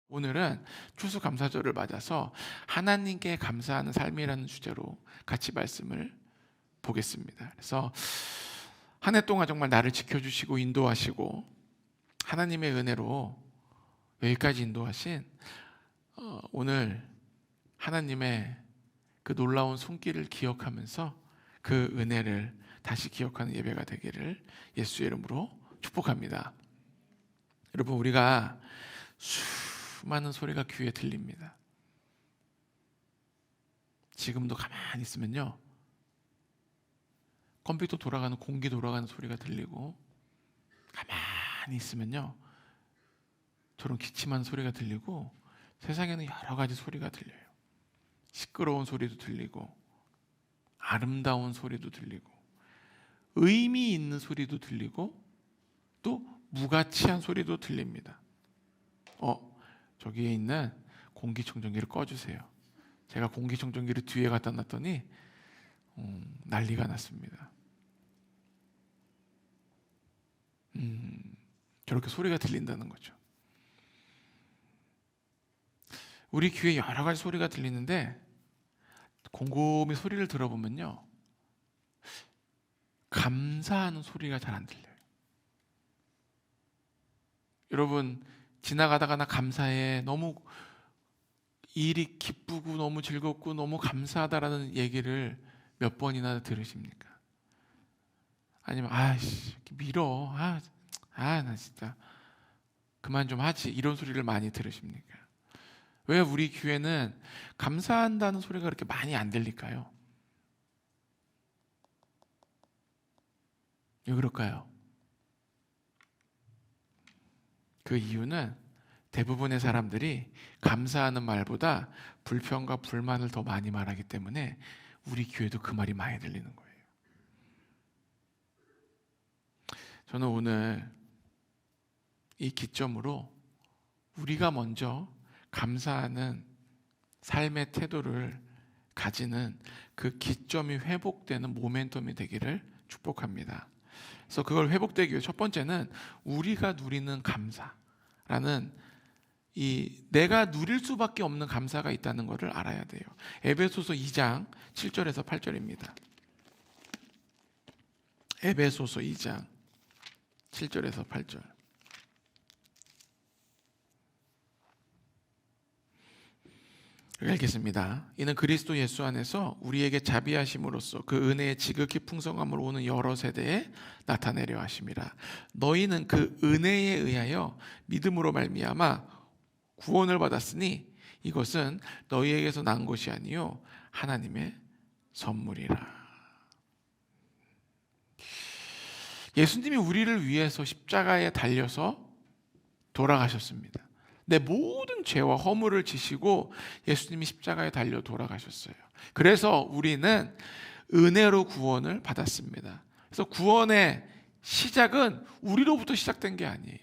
오늘은 추수감사절을 맞아서 하나님께 감사하는 삶이라는 주제로 같이 말씀을 보겠습니다. 그래서 한 해 동안 정말 나를 지켜주시고 인도하시고 하나님의 은혜로 여기까지 인도하신 오늘 하나님의 그 놀라운 손길을 기억하면서 그 은혜를 다시 기억하는 예배가 되기를 예수의 이름으로 축복합니다. 여러분, 우리가 수많은 소리가 귀에 들립니다. 지금도 가만히 있으면요, 컴퓨터 돌아가는 공기 돌아가는 소리가 들리고, 가만히 있으면요 저런 기침하는 소리가 들리고, 세상에는 여러 가지 소리가 들려요. 시끄러운 소리도 들리고, 아름다운 소리도 들리고, 의미 있는 소리도 들리고, 또 무가치한 소리도 들립니다. 저기에 있는 공기청정기를 꺼주세요. 제가 공기청정기를 뒤에 갖다 놨더니 난리가 났습니다. 저렇게 소리가 들린다는 거죠. 우리 귀에 여러 가지 소리가 들리는데 곰곰이 소리를 들어보면요, 감사하는 소리가 잘 안 들려요. 여러분, 지나가다가 나 감사해, 너무 일이 기쁘고 너무 즐겁고 너무 감사하다라는 얘기를 몇 번이나 들으십니까? 아니면 아이씨 밀어, 나 진짜 그만 좀 하지, 이런 소리를 많이 들으십니까? 왜 우리 귀에는 감사한다는 소리가 그렇게 많이 안 들릴까요? 왜 그럴까요? 그 이유는 대부분의 사람들이 감사하는 말보다 불평과 불만을 더 많이 말하기 때문에 우리 귀에도 그 말이 많이 들리는 거예요. 저는 오늘 이 기점으로 우리가 먼저 감사하는 삶의 태도를 가지는 그 기점이 회복되는 모멘텀이 되기를 축복합니다. 그래서 그걸 회복되기 위해 첫 번째는 우리가 누리는 감사라는, 이 내가 누릴 수밖에 없는 감사가 있다는 것을 알아야 돼요. 에베소서 2장 7절에서 8절입니다. 에베소서 2장 7절에서 8절. 읽겠습니다. 이는 그리스도 예수 안에서 우리에게 자비하심으로써 그 은혜의 지극히 풍성함으로 오는 여러 세대에 나타내려 하심이라. 너희는 그 은혜에 의하여 믿음으로 말미암아 구원을 받았으니 이것은 너희에게서 난 것이 아니요 하나님의 선물이라. 예수님이 우리를 위해서 십자가에 달려서 돌아가셨습니다. 내 모든 죄와 허물을 지시고 예수님이 십자가에 달려 돌아가셨어요. 그래서 우리는 은혜로 구원을 받았습니다. 그래서 구원의 시작은 우리로부터 시작된 게 아니에요.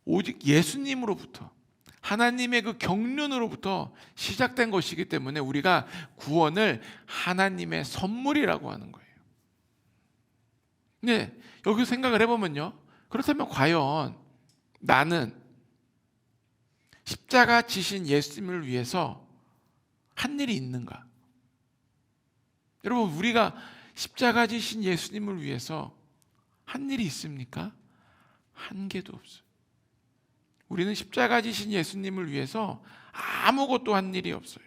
오직 예수님으로부터, 하나님의 그 경륜으로부터 시작된 것이기 때문에 우리가 구원을 하나님의 선물이라고 하는 거예요. 근데 여기서 생각을 해보면요, 그렇다면 과연 나는 십자가 지신 예수님을 위해서 한 일이 있는가? 여러분, 우리가 십자가 지신 예수님을 위해서 한 일이 있습니까? 한 개도 없어요. 우리는 십자가 지신 예수님을 위해서 아무것도 한 일이 없어요.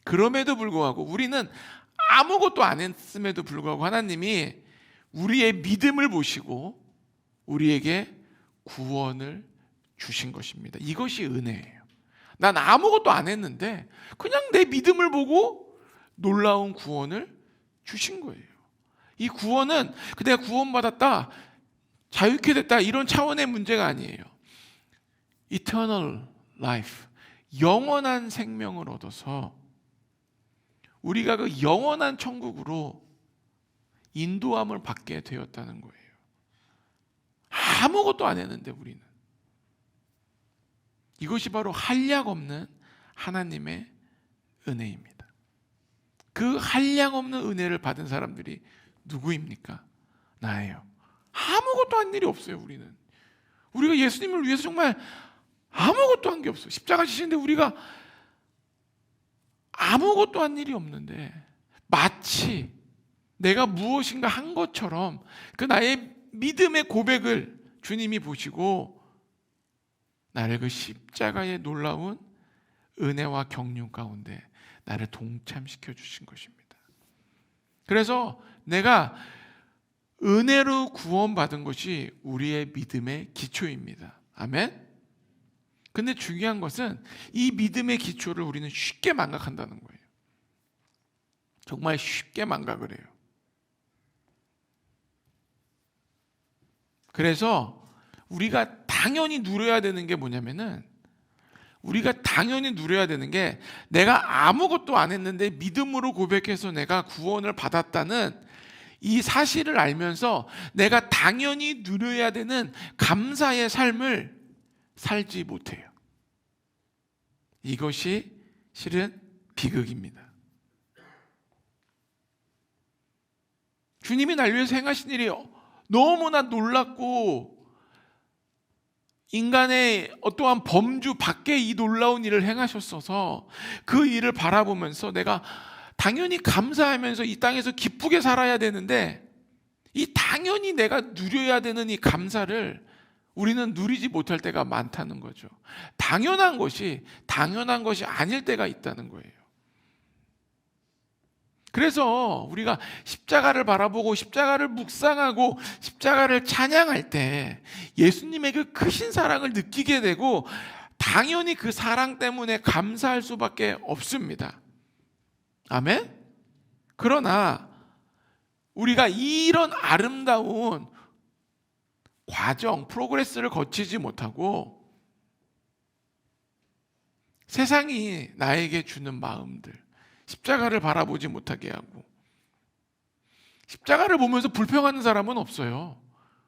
그럼에도 불구하고, 우리는 아무것도 안 했음에도 불구하고 하나님이 우리의 믿음을 보시고 우리에게 구원을 주신 것입니다. 이것이 은혜예요. 난 아무것도 안 했는데 그냥 내 믿음을 보고 놀라운 구원을 주신 거예요. 이 구원은 내가 구원받았다, 자유케 됐다, 이런 차원의 문제가 아니에요. Eternal life, 영원한 생명을 얻어서 우리가 그 영원한 천국으로 인도함을 받게 되었다는 거예요. 아무것도 안 했는데 우리는. 이것이 바로 한량없는 하나님의 은혜입니다. 그 한량없는 은혜를 받은 사람들이 누구입니까? 나예요. 아무것도 한 일이 없어요. 우리가 예수님을 위해서 정말 아무것도 한 게 없어. 십자가 지시는데 우리가 아무것도 한 일이 없는데 마치 내가 무엇인가 한 것처럼 그 나의 믿음의 고백을 주님이 보시고 나를 그 십자가의 놀라운 은혜와 경륜 가운데 나를 동참시켜 주신 것입니다. 그래서 내가 은혜로 구원받은 것이 우리의 믿음의 기초입니다. 아멘? 근데 중요한 것은 이 믿음의 기초를 우리는 쉽게 망각한다는 거예요. 정말 쉽게 망각을 해요. 그래서 우리가 당연히 누려야 되는 게 뭐냐면은 우리가 당연히 누려야 되는 게 내가 아무것도 안 했는데 믿음으로 고백해서 내가 구원을 받았다는 이 사실을 알면서 내가 당연히 누려야 되는 감사의 삶을 살지 못해요. 이것이 실은 비극입니다. 주님이 날 위해서 행하신 일이 너무나 놀랍고 인간의 어떠한 범주 밖에 이 놀라운 일을 행하셨어서 그 일을 바라보면서 내가 당연히 감사하면서 이 땅에서 기쁘게 살아야 되는데 이 당연히 내가 누려야 되는 이 감사를 우리는 누리지 못할 때가 많다는 거죠. 당연한 것이 아닐 때가 있다는 거예요. 그래서 우리가 십자가를 바라보고 십자가를 묵상하고 십자가를 찬양할 때 예수님의 그 크신 사랑을 느끼게 되고 당연히 그 사랑 때문에 감사할 수밖에 없습니다. 아멘? 그러나 우리가 이런 아름다운 과정, 프로그레스를 거치지 못하고 세상이 나에게 주는 마음들, 십자가를 바라보지 못하게 하고 십자가를 보면서 불평하는 사람은 없어요.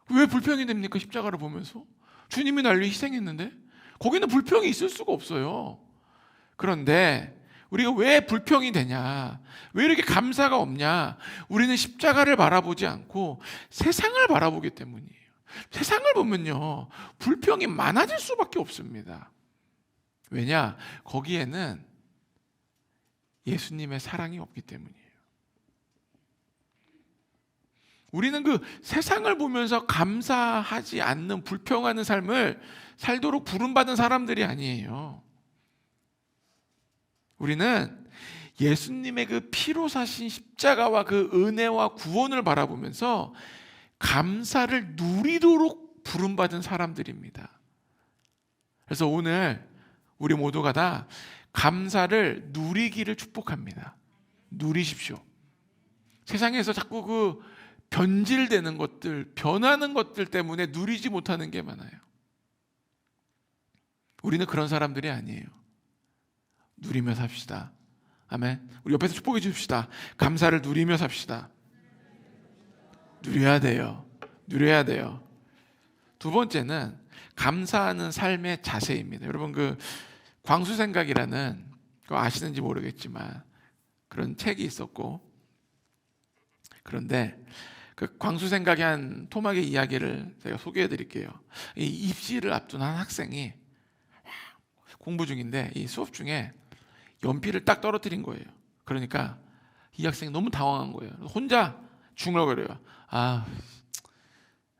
왜 불평이 됩니까? 십자가를 보면서 주님이 날 위해 희생했는데 거기는 불평이 있을 수가 없어요. 그런데 우리가 왜 불평이 되냐, 왜 이렇게 감사가 없냐, 우리는 십자가를 바라보지 않고 세상을 바라보기 때문이에요. 세상을 보면요 불평이 많아질 수밖에 없습니다. 왜냐? 거기에는 예수님의 사랑이 없기 때문이에요. 우리는 그 세상을 보면서 감사하지 않는 불평하는 삶을 살도록 부름받은 사람들이 아니에요. 우리는 예수님의 그 피로 사신 십자가와 그 은혜와 구원을 바라보면서 감사를 누리도록 부름받은 사람들입니다. 그래서 오늘 우리 모두가 다 감사를 누리기를 축복합니다. 누리십시오. 세상에서 자꾸 그 변질되는 것들, 변하는 것들 때문에 누리지 못하는 게 많아요. 우리는 그런 사람들이 아니에요. 누리며 삽시다. 아멘. 우리 옆에서 축복해 주십시다. 감사를 누리며 삽시다. 누려야 돼요. 누려야 돼요. 두 번째는 감사하는 삶의 자세입니다. 여러분 그 광수생각이라는 그거 아시는지 모르겠지만 그런 책이 있었고, 그런데 그 광수생각의 한 토막의 이야기를 제가 소개해 드릴게요. 이 입시를 앞둔 한 학생이 공부 중인데 이 수업 중에 연필을 딱 떨어뜨린 거예요. 그러니까 이 학생이 너무 당황한 거예요. 혼자 중얼거려요.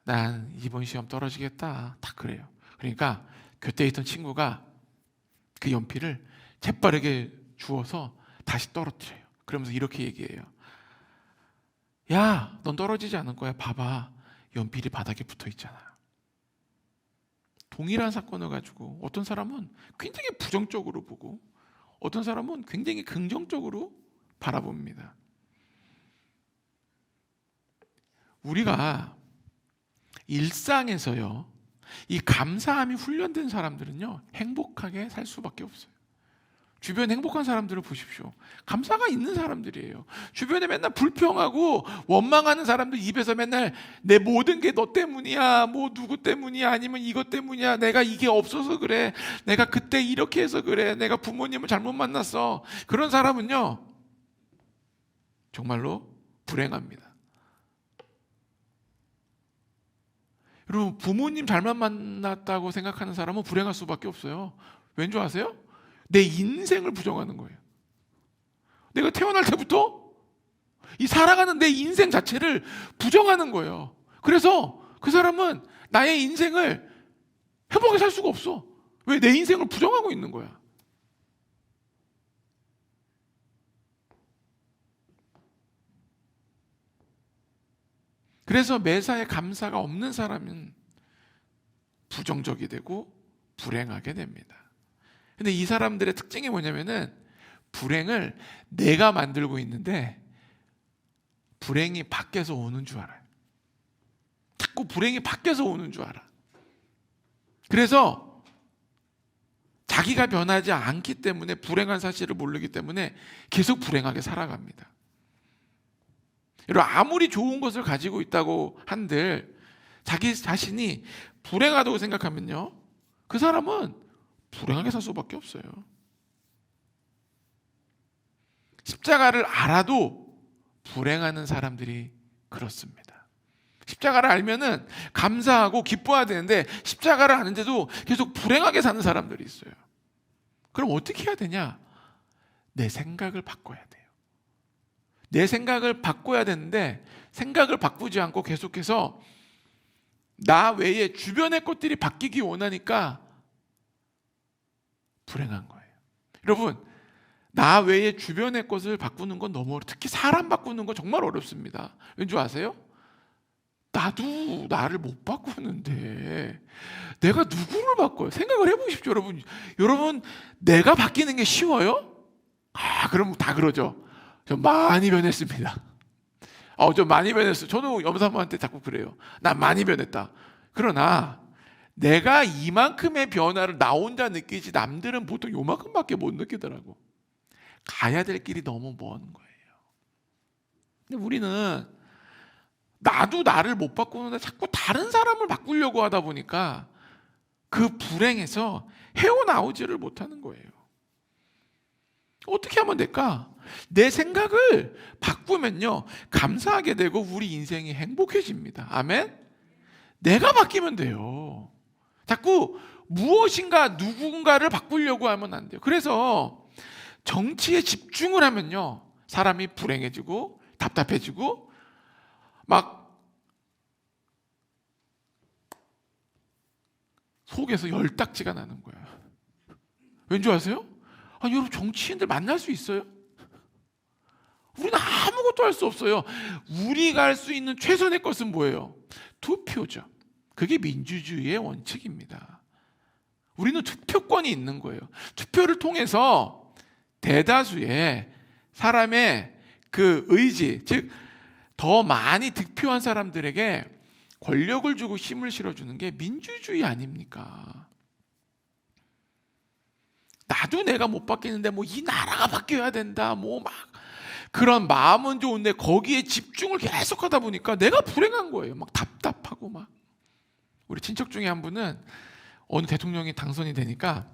난 이번 시험 떨어지겠다. 딱 그래요. 그러니까 곁에 있던 친구가 그 연필을 재빠르게 주워서 다시 떨어뜨려요. 그러면서 이렇게 얘기해요. 야, 넌 떨어지지 않을 거야. 봐봐. 연필이 바닥에 붙어 있잖아. 동일한 사건을 가지고 어떤 사람은 굉장히 부정적으로 보고 어떤 사람은 굉장히 긍정적으로 바라봅니다. 우리가 일상에서요, 이 감사함이 훈련된 사람들은요 행복하게 살 수밖에 없어요. 주변 행복한 사람들을 보십시오. 감사가 있는 사람들이에요. 주변에 맨날 불평하고 원망하는 사람들 입에서 맨날 내 모든 게 너 때문이야, 뭐 누구 때문이야, 아니면 이것 때문이야, 내가 이게 없어서 그래, 내가 그때 이렇게 해서 그래, 내가 부모님을 잘못 만났어. 그런 사람은요 정말로 불행합니다. 여러분, 부모님 잘만 만났다고 생각하는 사람은 불행할 수밖에 없어요. 왠 줄 아세요? 내 인생을 부정하는 거예요. 내가 태어날 때부터 이 살아가는 내 인생 자체를 부정하는 거예요. 그래서 그 사람은 나의 인생을 행복하게 살 수가 없어. 왜? 내 인생을 부정하고 있는 거야. 그래서 매사에 감사가 없는 사람은 부정적이 되고 불행하게 됩니다. 근데 이 사람들의 특징이 뭐냐면은 불행을 내가 만들고 있는데 불행이 밖에서 오는 줄 알아요. 자꾸 불행이 밖에서 오는 줄 알아. 그래서 자기가 변하지 않기 때문에, 불행한 사실을 모르기 때문에 계속 불행하게 살아갑니다. 여러분, 아무리 좋은 것을 가지고 있다고 한들 자기 자신이 불행하다고 생각하면요, 그 사람은 불행하게 살 수밖에 없어요. 십자가를 알아도 불행하는 사람들이 그렇습니다. 십자가를 알면은 감사하고 기뻐해야 되는데 십자가를 아는데도 계속 불행하게 사는 사람들이 있어요. 그럼 어떻게 해야 되냐? 내 생각을 바꿔야 돼요. 내 생각을 바꿔야 되는데 생각을 바꾸지 않고 계속해서 나 외에 주변의 것들이 바뀌기 원하니까 불행한 거예요. 여러분, 나 외에 주변의 것을 바꾸는 건 너무 어려워요. 특히 사람 바꾸는 건 정말 어렵습니다. 왠지 아세요? 나도 나를 못 바꾸는데 내가 누구를 바꿔요? 생각을 해보십시오. 여러분, 내가 바뀌는 게 쉬워요? 그럼 다 그러죠. 저 많이 변했습니다. 저 많이 변했어. 저도 염사모한테 자꾸 그래요. 난 많이 변했다. 그러나 내가 이만큼의 변화를 나 혼자 느끼지 남들은 보통 요만큼밖에 못 느끼더라고. 가야 될 길이 너무 먼 거예요. 근데 우리는 나도 나를 못 바꾸는데 자꾸 다른 사람을 바꾸려고 하다 보니까 그 불행에서 헤어나오지를 못하는 거예요. 어떻게 하면 될까? 내 생각을 바꾸면요, 감사하게 되고 우리 인생이 행복해집니다. 아멘? 내가 바뀌면 돼요. 자꾸 무엇인가 누군가를 바꾸려고 하면 안 돼요. 그래서 정치에 집중을 하면요, 사람이 불행해지고 답답해지고 막 속에서 열딱지가 나는 거예요. 왠지 아세요? 여러분, 정치인들 만날 수 있어요? 우리는 아무것도 할 수 없어요. 우리가 할 수 있는 최선의 것은 뭐예요? 투표죠. 그게 민주주의의 원칙입니다. 우리는 투표권이 있는 거예요. 투표를 통해서 대다수의 사람의 그 의지, 즉 더 많이 득표한 사람들에게 권력을 주고 힘을 실어주는 게 민주주의 아닙니까? 나도 내가 못 바뀌는데 이 나라가 바뀌어야 된다, 막 그런 마음은 좋은데 거기에 집중을 계속하다 보니까 내가 불행한 거예요. 막 답답하고 막. 우리 친척 중에 한 분은 어느 대통령이 당선이 되니까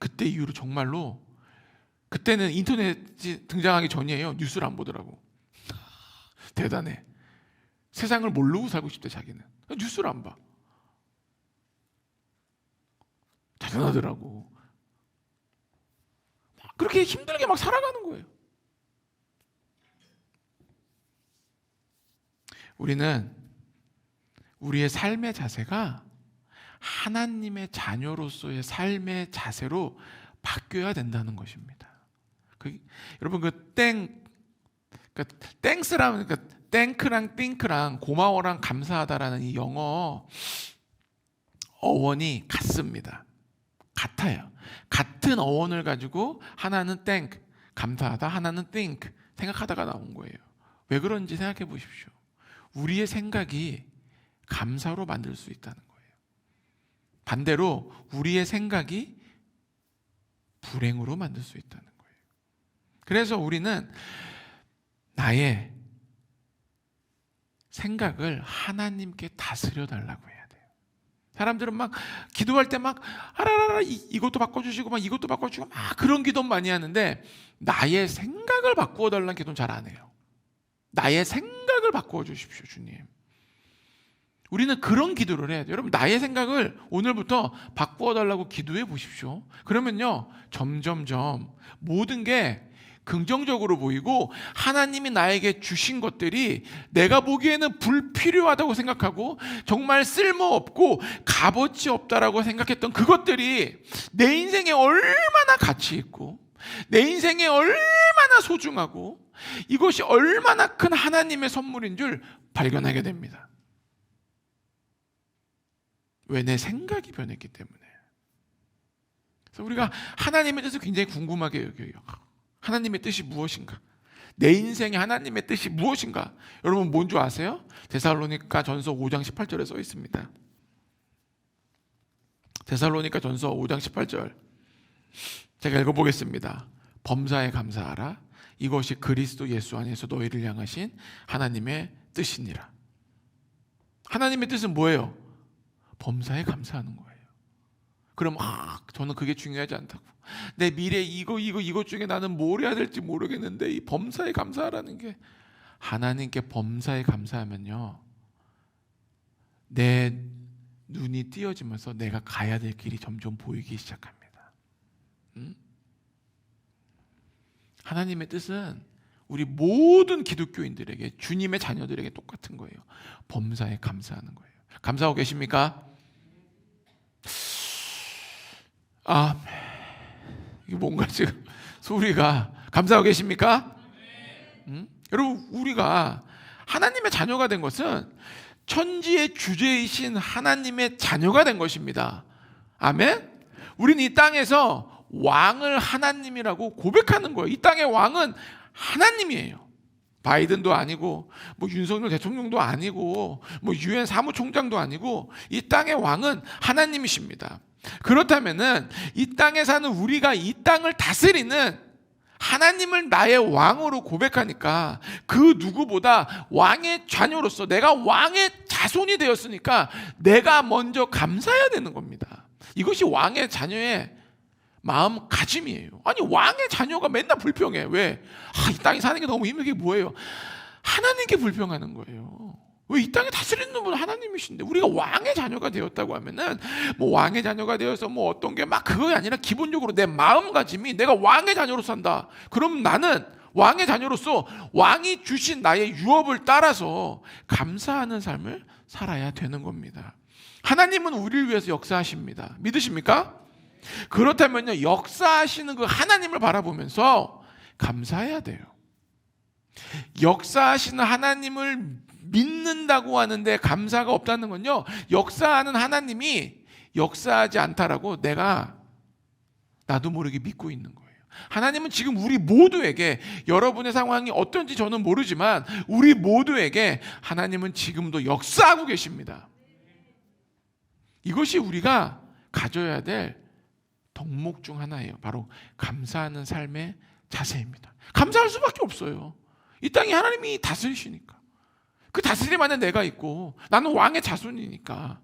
그때 이후로 정말로, 그때는 인터넷이 등장하기 전이에요. 뉴스를 안 보더라고. 대단해. 세상을 모르고 살고 싶대, 자기는. 뉴스를 안 봐. 대단하더라고. 그렇게 힘들게 막 살아가는 거예요. 우리는 우리의 삶의 자세가 하나님의 자녀로서의 삶의 자세로 바뀌어야 된다는 것입니다. 여러분, 땡스라는, 땡크랑 띵크랑 고마워랑 감사하다라는 이 영어 어원이 같습니다. 같아요. 같은 어원을 가지고 하나는 땡크, 감사하다, 하나는 think, 생각하다가 나온 거예요. 왜 그런지 생각해 보십시오. 우리의 생각이 감사로 만들 수 있다는 거예요. 반대로 우리의 생각이 불행으로 만들 수 있다는 거예요. 그래서 우리는 나의 생각을 하나님께 다스려 달라고 해야 돼요. 사람들은 막 기도할 때 막 아라라라 이것도 바꿔주시고 막 이것도 바꿔주고 막 그런 기도 많이 하는데 나의 생각을 바꾸어 달라는 기도는 잘 안 해요. 나의 생각을 바꾸어 주십시오, 주님. 우리는 그런 기도를 해야 돼요. 여러분, 나의 생각을 오늘부터 바꾸어 달라고 기도해 보십시오. 그러면요, 점점점 모든 게 긍정적으로 보이고 하나님이 나에게 주신 것들이 내가 보기에는 불필요하다고 생각하고 정말 쓸모없고 값어치 없다라고 생각했던 그것들이 내 인생에 얼마나 가치 있고 내 인생에 얼마나 소중하고 이것이 얼마나 큰 하나님의 선물인 줄 발견하게 됩니다. 왜? 내 생각이 변했기 때문에. 그래서 우리가 하나님의 뜻을 굉장히 궁금하게 여겨요. 하나님의 뜻이 무엇인가? 내 인생에 하나님의 뜻이 무엇인가? 여러분 뭔 줄 아세요? 데살로니가 전서 5장 18절에 써 있습니다. 데살로니가 전서 5장 18절 제가 읽어보겠습니다. 범사에 감사하라. 이것이 그리스도 예수 안에서 너희를 향하신 하나님의 뜻이니라. 하나님의 뜻은 뭐예요? 범사에 감사하는 거예요. 그럼 저는 그게 중요하지 않다고. 내 미래 이것 중에 나는 뭘 해야 될지 모르겠는데 이 범사에 감사하라는 게, 하나님께 범사에 감사하면요, 내 눈이 띄어지면서 내가 가야 될 길이 점점 보이기 시작합니다. 하나님의 뜻은 우리 모든 기독교인들에게, 주님의 자녀들에게 똑같은 거예요. 범사에 감사하는 거예요. 감사하고 계십니까? 이게 뭔가 지금 소리가, 감사하고 계십니까? 여러분, 우리가 하나님의 자녀가 된 것은 천지의 주제이신 하나님의 자녀가 된 것입니다. 아멘? 우리는 이 땅에서 왕을 하나님이라고 고백하는 거예요. 이 땅의 왕은 하나님이에요. 바이든도 아니고 뭐 윤석열 대통령도 아니고 뭐 유엔 사무총장도 아니고 이 땅의 왕은 하나님이십니다. 그렇다면은 이 땅에 사는 우리가 이 땅을 다스리는 하나님을 나의 왕으로 고백하니까 그 누구보다 왕의 자녀로서 내가 왕의 자손이 되었으니까 내가 먼저 감사해야 되는 겁니다. 이것이 왕의 자녀의 마음가짐이에요. 아니, 왕의 자녀가 맨날 불평해. 왜? 이 땅에 사는 게 너무 힘든 게 뭐예요? 하나님께 불평하는 거예요. 왜? 이 땅에 다스리는 분은 하나님이신데 우리가 왕의 자녀가 되었다고 하면은 뭐 왕의 자녀가 되어서 뭐 어떤 게 막 그거 아니라 기본적으로 내 마음가짐이 내가 왕의 자녀로 산다. 그럼 나는 왕의 자녀로서 왕이 주신 나의 유업을 따라서 감사하는 삶을 살아야 되는 겁니다. 하나님은 우리를 위해서 역사하십니다. 믿으십니까? 그렇다면요, 역사하시는 그 하나님을 바라보면서 감사해야 돼요. 역사하시는 하나님을 믿는다고 하는데 감사가 없다는 건요, 역사하는 하나님이 역사하지 않다라고 나도 모르게 믿고 있는 거예요. 하나님은 지금 우리 모두에게, 여러분의 상황이 어떤지 저는 모르지만 우리 모두에게 하나님은 지금도 역사하고 계십니다. 이것이 우리가 가져야 될 덕목 중 하나예요. 바로 감사하는 삶의 자세입니다. 감사할 수밖에 없어요. 이 땅에 하나님이 다스리시니까. 그 다스림 안에 내가 있고 나는 왕의 자손이니까.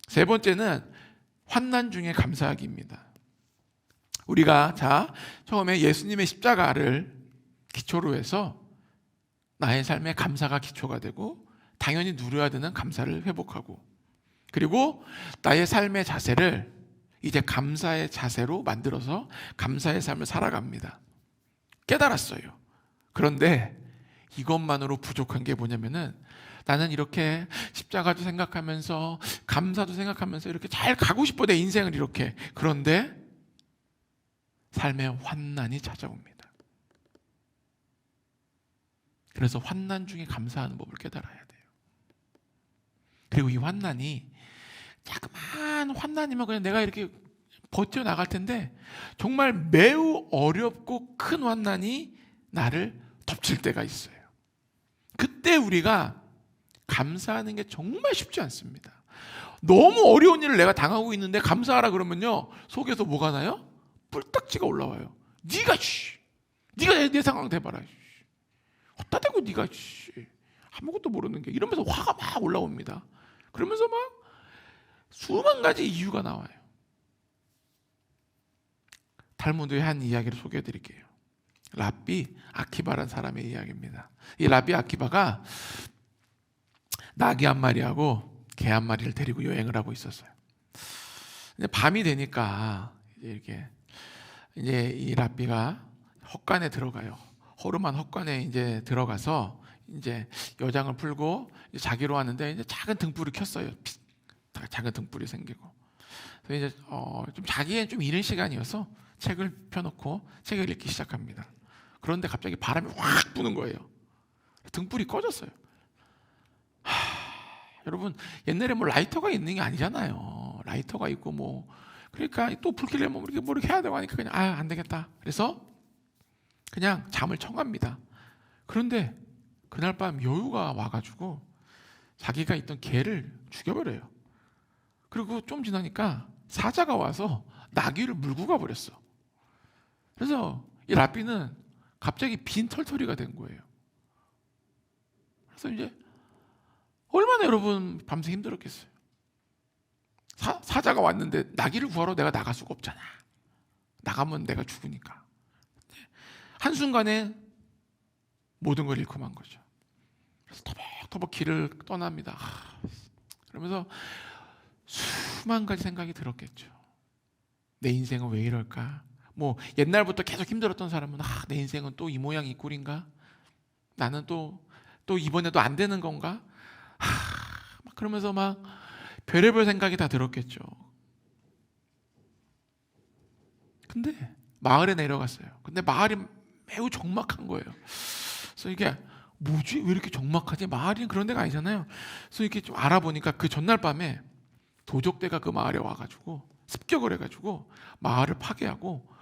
세 번째는 환난 중에 감사하기입니다. 우리가 처음에 예수님의 십자가를 기초로 해서 나의 삶에 감사가 기초가 되고 당연히 누려야 되는 감사를 회복하고, 그리고 나의 삶의 자세를 이제 감사의 자세로 만들어서 감사의 삶을 살아갑니다. 깨달았어요. 그런데 이것만으로 부족한 게 뭐냐면은, 나는 이렇게 십자가도 생각하면서 감사도 생각하면서 이렇게 잘 가고 싶어, 내 인생을 이렇게. 그런데 삶에 환난이 찾아옵니다. 그래서 환난 중에 감사하는 법을 깨달아야 돼요. 그리고 이 환난이 자그마한 환난이면 그냥 내가 이렇게 버텨나갈 텐데, 정말 매우 어렵고 큰 환난이 나를 덮칠 때가 있어요. 그때 우리가 감사하는 게 정말 쉽지 않습니다. 너무 어려운 일을 내가 당하고 있는데 감사하라 그러면요, 속에서 뭐가 나요? 뿔딱지가 올라와요. 네가 내 상황 대봐라. 헛다 대고 네가 아무것도 모르는 게, 이러면서 화가 막 올라옵니다. 그러면서 막 수만 가지 이유가 나와요. 탈무드의 한 이야기를 소개해 드릴게요. 랍비 아키바라는 사람의 이야기입니다. 이 랍비 아키바가 나귀 한 마리하고 개 한 마리를 데리고 여행을 하고 있었어요. 근데 밤이 되니까 이제 이 랍비가 헛간에 들어가요. 허름한 헛간에 이제 들어가서 이제 여장을 풀고 이제 자기로 하는데 이제 작은 등불을 켰어요. 작은 등불이 생기고. 그래서 이제 좀 자기엔 좀 이른 시간이어서 책을 펴놓고 책을 읽기 시작합니다. 그런데 갑자기 바람이 확 부는 거예요. 등불이 꺼졌어요. 여러분, 옛날에 뭐 라이터가 있는 게 아니잖아요. 라이터가 있고 뭐 그러니까 또 불 켜려면 뭐 이렇게 해야 되고 하니까 그냥 안 되겠다. 그래서 그냥 잠을 청합니다. 그런데 그날 밤 여우가 와가지고 자기가 있던 개를 죽여버려요. 그리고 좀 지나니까 사자가 와서 나귀를 물고 가버렸어. 그래서 이 랍비는 갑자기 빈털터리가 된 거예요. 그래서 이제 얼마나 여러분 밤새 힘들었겠어요. 사자가 왔는데 나귀를 구하러 내가 나갈 수가 없잖아. 나가면 내가 죽으니까. 한순간에 모든 걸 잃고 만 거죠. 그래서 터벅터벅 길을 떠납니다. 그러면서 수만 가지 생각이 들었겠죠. 내 인생은 왜 이럴까? 뭐 옛날부터 계속 힘들었던 사람은 내 인생은 또 이 모양 이 꼴인가? 나는 또 이번에도 안 되는 건가? 막 그러면서 막 별의별 생각이 다 들었겠죠. 근데 마을에 내려갔어요. 근데 마을이 매우 적막한 거예요. 그래서 이게 뭐지? 왜 이렇게 적막하지? 마을이 그런 데가 아니잖아요. 그래서 이렇게 좀 알아보니까 그 전날 밤에 도적대가 그 마을에 와가지고 습격을 해가지고 마을을 파괴하고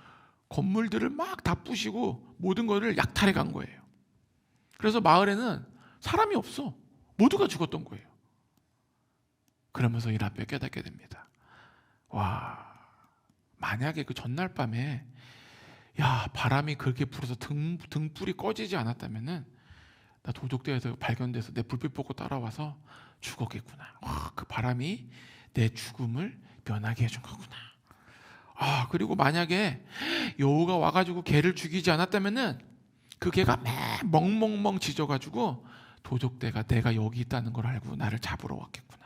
건물들을 막 다 부시고 모든 거를 약탈해 간 거예요. 그래서 마을에는 사람이 없어. 모두가 죽었던 거예요. 그러면서 이 랍비가 깨닫게 됩니다. 와, 만약에 그 전날 밤에 바람이 그렇게 불어서 등불이 꺼지지 않았다면은 나 도적대에서 발견돼서 내 불빛 보고 따라와서 죽었겠구나. 그 바람이 내 죽음을 면하게 해준 거구나. 그리고 만약에 여우가 와가지고 개를 죽이지 않았다면은 그 개가 멍멍멍 짖어가지고 도적대가 내가 여기 있다는 걸 알고 나를 잡으러 왔겠구나.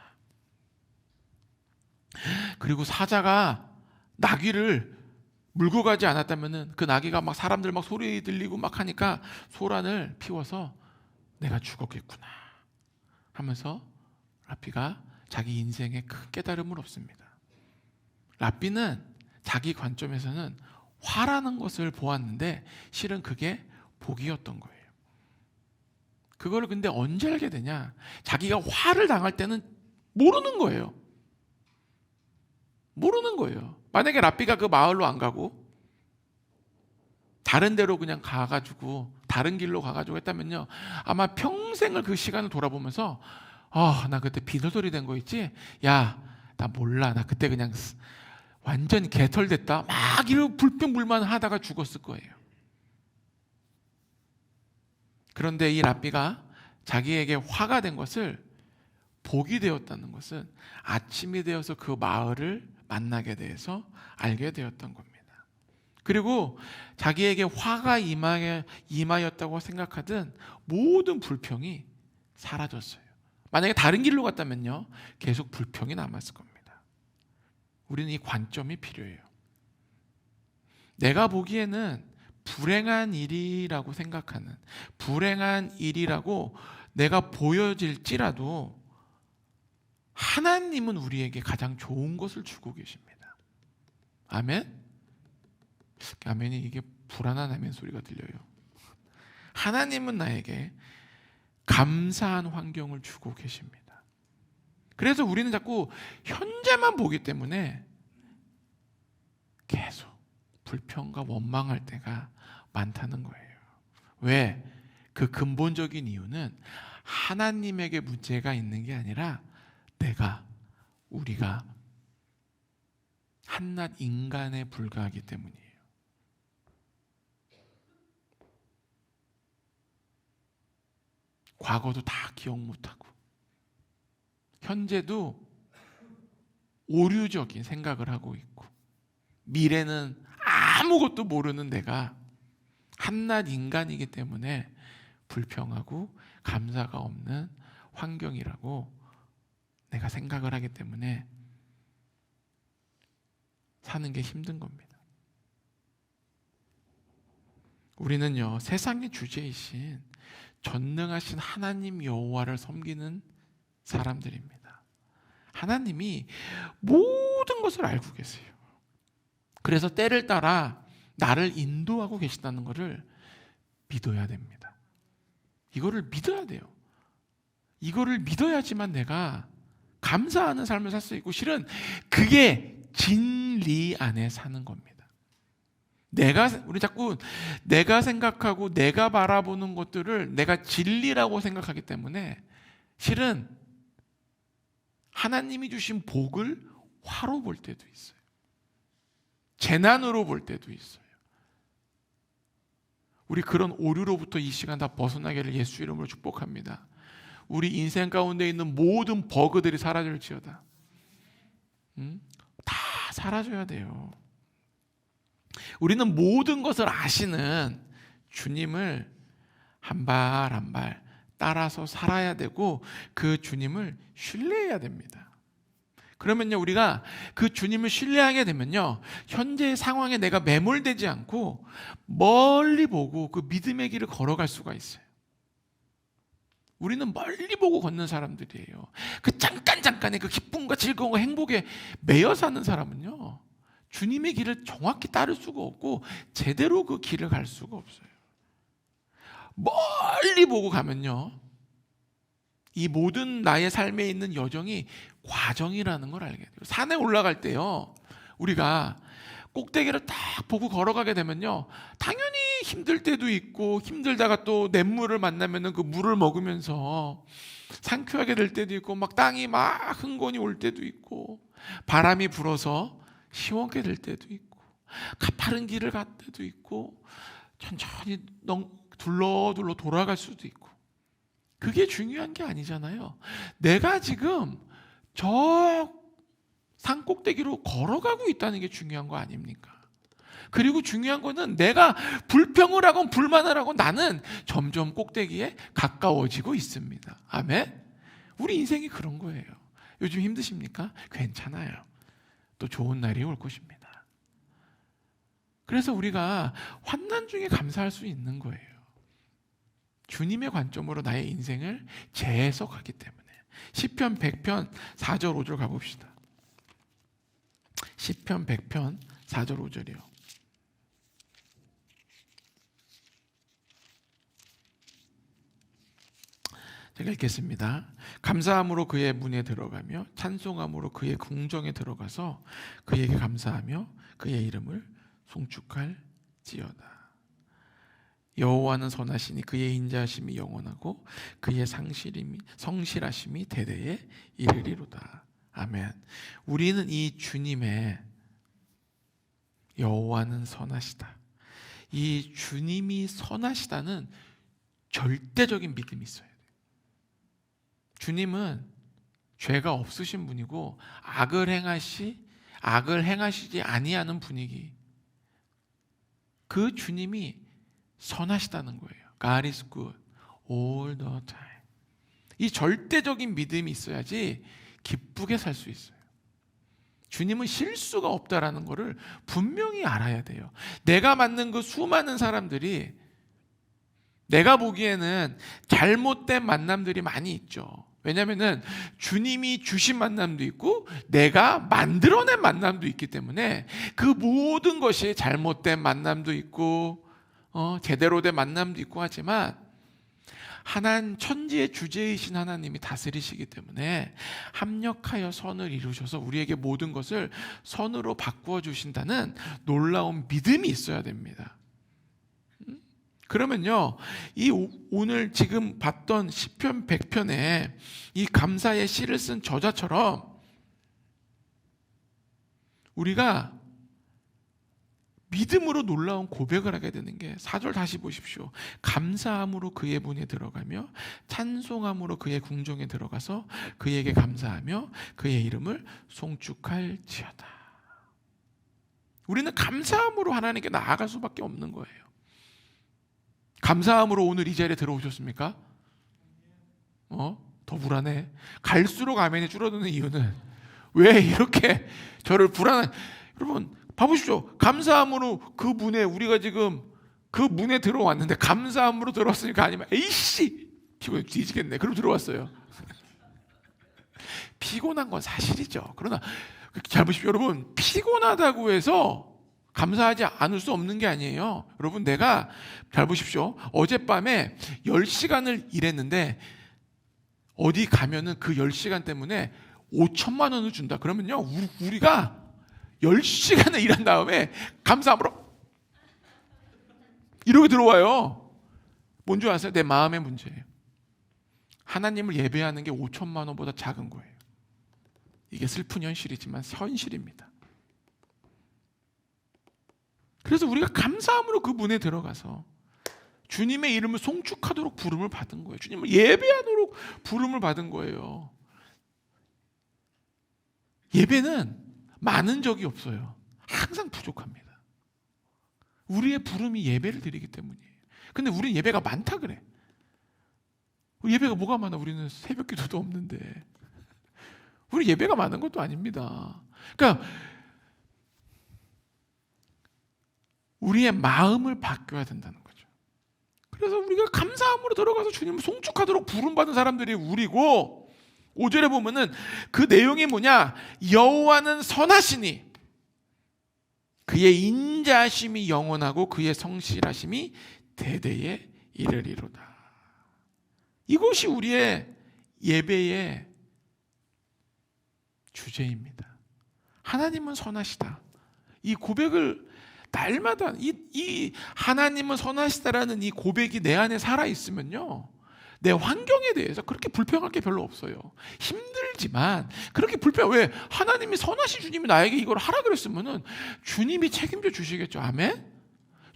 그리고 사자가 나귀를 물고 가지 않았다면은 그 나귀가 막 사람들 막 소리 들리고 막 하니까 소란을 피워서 내가 죽었겠구나 하면서 랍비가 자기 인생에 큰 깨달음을 얻습니다. 랍비는 자기 관점에서는 화라는 것을 보았는데 실은 그게 복이었던 거예요. 그거를 근데 언제 알게 되냐? 자기가 화를 당할 때는 모르는 거예요. 모르는 거예요. 만약에 랍비가 그 마을로 안 가고 다른 데로 그냥 가가지고 다른 길로 가가지고 했다면요, 아마 평생을 그 시간을 돌아보면서 나 그때 비도돌이 된 거 있지? 야, 나 몰라. 나 그때 그냥 완전 개털됐다. 막 이러고 불평불만 하다가 죽었을 거예요. 그런데 이 랍비가 자기에게 화가 된 것을 복이 되었다는 것은 아침이 되어서 그 마을을 만나게 돼서 알게 되었던 겁니다. 그리고 자기에게 화가 임하였다고 생각하던 모든 불평이 사라졌어요. 만약에 다른 길로 갔다면요, 계속 불평이 남았을 겁니다. 우리는 이 관점이 필요해요. 내가 보기에는 불행한 일이라고 생각하는, 불행한 일이라고 내가 보여질지라도 하나님은 우리에게 가장 좋은 것을 주고 계십니다. 아멘? 아멘이 이게 불안한 아멘 소리가 들려요. 하나님은 나에게 감사한 환경을 주고 계십니다. 그래서 우리는 자꾸 현재만 보기 때문에 계속 불평과 원망할 때가 많다는 거예요. 왜? 그 근본적인 이유는 하나님에게 문제가 있는 게 아니라 우리가 한낱 인간에 불과하기 때문이에요. 과거도 다 기억 못하고 현재도 오류적인 생각을 하고 있고 미래는 아무것도 모르는 내가 한낱 인간이기 때문에 불평하고 감사가 없는 환경이라고 내가 생각을 하기 때문에 사는 게 힘든 겁니다. 우리는요, 세상의 주제이신 전능하신 하나님 여호와를 섬기는 사람들입니다. 하나님이 모든 것을 알고 계세요. 그래서 때를 따라 나를 인도하고 계시다는 것을 믿어야 됩니다. 이거를 믿어야 돼요. 이거를 믿어야지만 내가 감사하는 삶을 살 수 있고, 실은 그게 진리 안에 사는 겁니다. 우리 자꾸 내가 생각하고 내가 바라보는 것들을 내가 진리라고 생각하기 때문에 실은 하나님이 주신 복을 화로 볼 때도 있어요. 재난으로 볼 때도 있어요. 우리 그런 오류로부터 이 시간 다 벗어나기를 예수 이름으로 축복합니다. 우리 인생 가운데 있는 모든 버그들이 사라질지어다. 다 사라져야 돼요. 우리는 모든 것을 아시는 주님을 한 발 한 발 따라서 살아야 되고 그 주님을 신뢰해야 됩니다. 그러면요, 우리가 그 주님을 신뢰하게 되면요, 현재의 상황에 내가 매몰되지 않고 멀리 보고 그 믿음의 길을 걸어갈 수가 있어요. 우리는 멀리 보고 걷는 사람들이에요. 그 잠깐의 그 기쁨과 즐거움과 행복에 매여 사는 사람은요, 주님의 길을 정확히 따를 수가 없고 제대로 그 길을 갈 수가 없어요. 멀리 보고 가면요, 이 모든 나의 삶에 있는 여정이 과정이라는 걸 알게 돼요. 산에 올라갈 때요, 우리가 꼭대기를 딱 보고 걸어가게 되면요, 당연히 힘들 때도 있고, 힘들다가 또 냇물을 만나면 그 물을 먹으면서 상쾌하게 될 때도 있고, 막 땅이 막 흥건히 올 때도 있고, 바람이 불어서 시원하게 될 때도 있고, 가파른 길을 갈 때도 있고, 천천히 둘러둘러 돌아갈 수도 있고. 그게 중요한 게 아니잖아요. 내가 지금 저 산 꼭대기로 걸어가고 있다는 게 중요한 거 아닙니까? 그리고 중요한 거는 내가 불평을 하건 불만을 하건 나는 점점 꼭대기에 가까워지고 있습니다. 아멘? 우리 인생이 그런 거예요. 요즘 힘드십니까? 괜찮아요. 또 좋은 날이 올 것입니다. 그래서 우리가 환난 중에 감사할 수 있는 거예요. 주님의 관점으로 나의 인생을 재해석하기 때문에. 시편 100편 4절 5절 가봅시다. 시편 100편 4절 5절이요. 제가 읽겠습니다. 감사함으로 그의 문에 들어가며 찬송함으로 그의 궁정에 들어가서 그에게 감사하며 그의 이름을 송축할지어다. 여호와는 선하시니 그의 인자하심이 영원하고 그의 성실하심이 대대에 이르리로다. 아멘. 우리는 이 주님의 여호와는 선하시다, 이 주님이 선하시다는 절대적인 믿음이 있어야 돼요. 주님은 죄가 없으신 분이고 악을 행하시지 아니하는 분이기, 그 주님이 선하시다는 거예요. God is good all the time. 이 절대적인 믿음이 있어야지 기쁘게 살 수 있어요. 주님은 실수가 없다라는 것을 분명히 알아야 돼요. 내가 만난 그 수많은 사람들이 내가 보기에는 잘못된 만남들이 많이 있죠. 왜냐하면 주님이 주신 만남도 있고 내가 만들어낸 만남도 있기 때문에 그 모든 것이 잘못된 만남도 있고 제대로 된 만남도 있고 하지만 천지의 주제이신 하나님이 다스리시기 때문에 합력하여 선을 이루셔서 우리에게 모든 것을 선으로 바꾸어 주신다는 놀라운 믿음이 있어야 됩니다. 그러면요, 오늘 지금 봤던 시편 100편에 이 감사의 시를 쓴 저자처럼 우리가 믿음으로 놀라운 고백을 하게 되는 게 4절 다시 보십시오. 감사함으로 그의 문에 들어가며 찬송함으로 그의 궁정에 들어가서 그에게 감사하며 그의 이름을 송축할지어다. 우리는 감사함으로 하나님께 나아갈 수밖에 없는 거예요. 감사함으로 오늘 이 자리에 들어오셨습니까? 더 불안해. 갈수록 아멘이 줄어드는 이유는 왜 이렇게 저를 불안한, 여러분 봐보십시오. 감사함으로 그 문에, 우리가 지금 그 문에 들어왔는데 감사함으로 들어왔으니까, 아니면 에이씨 피곤해 뒤지겠네 그럼 들어왔어요. 피곤한 건 사실이죠. 그러나 잘 보십시오. 여러분, 피곤하다고 해서 감사하지 않을 수 없는 게 아니에요. 여러분, 내가 잘 보십시오. 어젯밤에 10시간을 일했는데 어디 가면은 그 10시간 때문에 5천만 원을 준다. 그러면요, 우리가 10시간을 일한 다음에 감사함으로 이렇게 들어와요. 뭔지 아세요? 내 마음의 문제예요. 하나님을 예배하는 게 5천만 원보다 작은 거예요. 이게 슬픈 현실이지만 현실입니다. 그래서 우리가 감사함으로 그 문에 들어가서 주님의 이름을 송축하도록 부름을 받은 거예요. 주님을 예배하도록 부름을 받은 거예요. 예배는 많은 적이 없어요. 항상 부족합니다. 우리의 부름이 예배를 드리기 때문이에요. 근데 우리는 예배가 많다 그래. 예배가 뭐가 많아? 우리는 새벽 기도도 없는데. 우리 예배가 많은 것도 아닙니다. 그러니까 우리의 마음을 바뀌어야 된다는 거죠. 그래서 우리가 감사함으로 들어가서 주님을 송축하도록 부름받은 사람들이 우리고, 5절에 보면은 그 내용이 뭐냐? 여호와는 선하시니 그의 인자하심이 영원하고 그의 성실하심이 대대에 이르리로다. 이것이 우리의 예배의 주제입니다. 하나님은 선하시다. 이 고백을 날마다 이 하나님은 선하시다라는 이 고백이 내 안에 살아 있으면요, 내 환경에 대해서 그렇게 불평할 게 별로 없어요. 힘들지만 그렇게 왜 하나님이 선하신 주님이 나에게 이걸 하라 그랬으면은 주님이 책임져 주시겠죠. 아멘.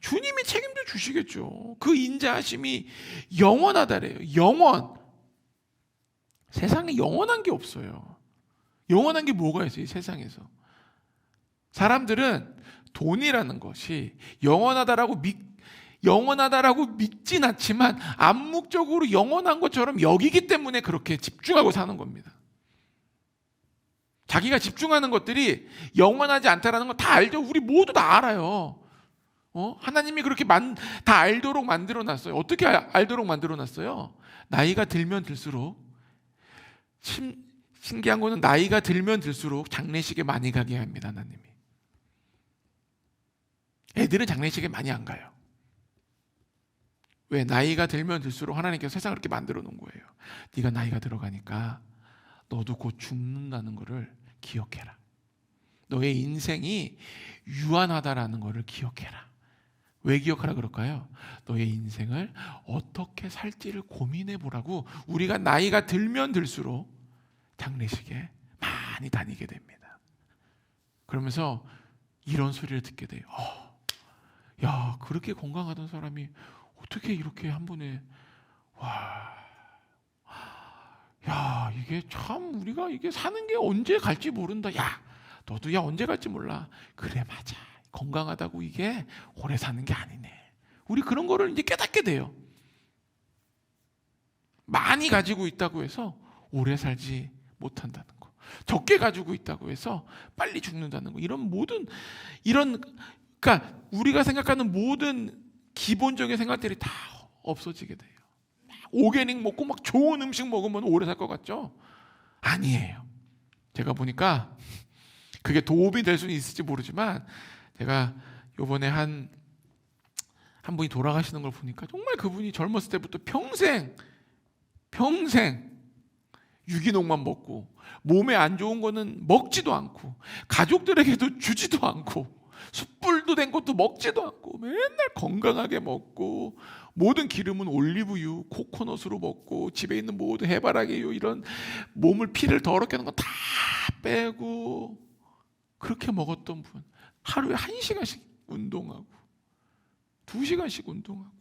주님이 책임져 주시겠죠. 그 인자하심이 영원하다래요. 영원. 세상에 영원한 게 없어요. 영원한 게 뭐가 있어요, 이 세상에서? 사람들은 돈이라는 것이 영원하다라고 믿진 않지만 암묵적으로 영원한 것처럼 여기기 때문에 그렇게 집중하고 사는 겁니다. 자기가 집중하는 것들이 영원하지 않다라는 거 다 알죠. 우리 모두 다 알아요. 하나님이 그렇게 다 알도록 만들어 놨어요. 어떻게 알도록 만들어 놨어요? 나이가 들면 들수록, 신기한 거는 나이가 들면 들수록 장례식에 많이 가게 합니다, 하나님이. 애들은 장례식에 많이 안 가요. 왜? 나이가 들면 들수록 하나님께서 세상을 그렇게 만들어 놓은 거예요. 네가 나이가 들어가니까 너도 곧 죽는다는 것을 기억해라. 너의 인생이 유한하다라는 것을 기억해라. 왜 기억하라 그럴까요? 너의 인생을 어떻게 살지를 고민해 보라고 우리가 나이가 들면 들수록 장례식에 많이 다니게 됩니다. 그러면서 이런 소리를 듣게 돼요. 야, 그렇게 건강하던 사람이 어떻게 이렇게 한 번에, 야, 이게 참 우리가 이게 사는 게 언제 갈지 모른다. 야, 너도 언제 갈지 몰라. 그래, 맞아. 건강하다고 이게 오래 사는 게 아니네. 우리 그런 거를 이제 깨닫게 돼요. 많이 가지고 있다고 해서 오래 살지 못한다는 거. 적게 가지고 있다고 해서 빨리 죽는다는 거. 그러니까 우리가 생각하는 모든 기본적인 생각들이 다 없어지게 돼요. 오게닉 먹고 막 좋은 음식 먹으면 오래 살 것 같죠? 아니에요. 제가 보니까 그게 도움이 될 수는 있을지 모르지만, 제가 요번에 한 분이 돌아가시는 걸 보니까 정말 그분이 젊었을 때부터 평생 유기농만 먹고 몸에 안 좋은 거는 먹지도 않고 가족들에게도 주지도 않고 숯불도 된 것도 먹지도 않고 맨날 건강하게 먹고, 모든 기름은 올리브유, 코코넛으로 먹고, 집에 있는 모든 해바라기유, 이런 몸을 피를 더럽게 하는 거 다 빼고 그렇게 먹었던 분, 하루에 1시간씩 운동하고 2시간씩 운동하고,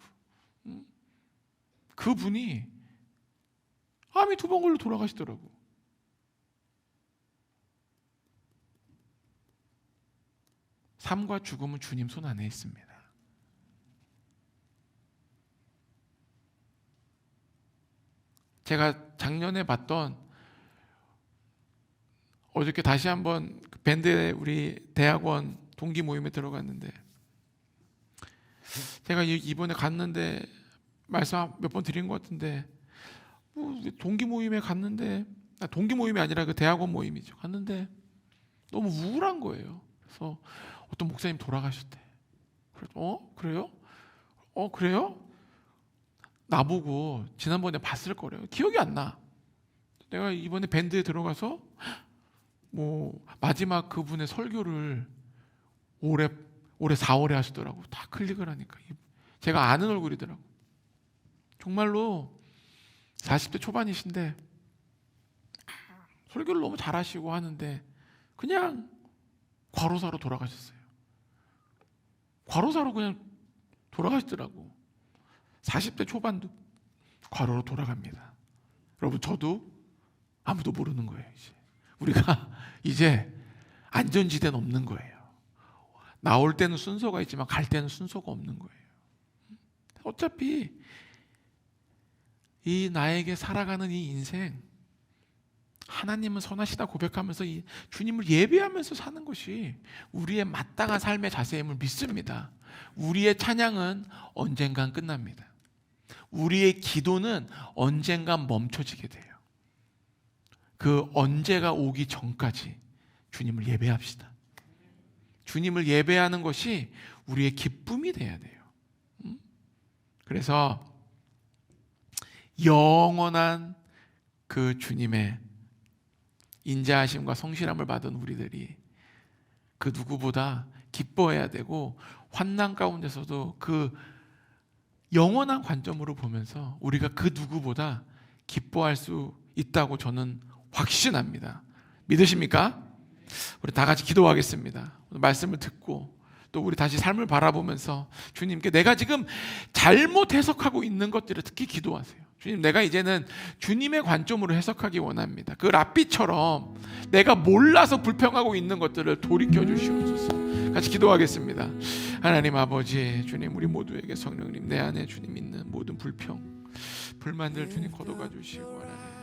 그분이 암이 2번 걸려 돌아가시더라고. 삶과 죽음은 주님 손 안에 있습니다. 제가 작년에 봤던, 어저께 다시 한번 밴드 우리 대학원 동기 모임에 들어갔는데, 제가 이번에 갔는데 말씀 몇 번 드린 것 같은데, 동기 모임에 갔는데, 동기 모임이 아니라 그 대학원 모임이죠. 갔는데 너무 우울한 거예요. 그래서 어떤 목사님 돌아가셨대. 그래요? 그래요? 나보고 지난번에 봤을 거래요. 기억이 안 나. 내가 이번에 밴드에 들어가서 마지막 그분의 설교를 올해 4월에 하시더라고. 다 클릭을 하니까 제가 아는 얼굴이더라고. 정말로 40대 초반이신데 설교를 너무 잘하시고 하는데 그냥 과로사로 돌아가셨어요. 과로사로 그냥 돌아가시더라고. 40대 초반도 과로로 돌아갑니다. 여러분, 저도 아무도 모르는 거예요. 우리가 이제 안전지대는 없는 거예요. 나올 때는 순서가 있지만 갈 때는 순서가 없는 거예요. 어차피 이 나에게 살아가는 이 인생, 하나님은 선하시다 고백하면서 이 주님을 예배하면서 사는 것이 우리의 마땅한 삶의 자세임을 믿습니다. 우리의 찬양은 언젠간 끝납니다. 우리의 기도는 언젠간 멈춰지게 돼요. 그 언제가 오기 전까지 주님을 예배합시다. 주님을 예배하는 것이 우리의 기쁨이 돼야 돼요. 그래서 영원한 그 주님의 인자하심과 성실함을 받은 우리들이 그 누구보다 기뻐해야 되고, 환난 가운데서도 그 영원한 관점으로 보면서 우리가 그 누구보다 기뻐할 수 있다고 저는 확신합니다. 믿으십니까? 우리 다 같이 기도하겠습니다. 말씀을 듣고 또 우리 다시 삶을 바라보면서 주님께 내가 지금 잘못 해석하고 있는 것들을 특히 기도하세요. 주님, 내가 이제는 주님의 관점으로 해석하기 원합니다. 그 랍비처럼 내가 몰라서 불평하고 있는 것들을 돌이켜 주시옵소서. 같이 기도하겠습니다. 하나님 아버지, 주님, 우리 모두에게 성령님 내 안에 주님 있는 모든 불평, 불만들 주님 걷어가 주시고 하나님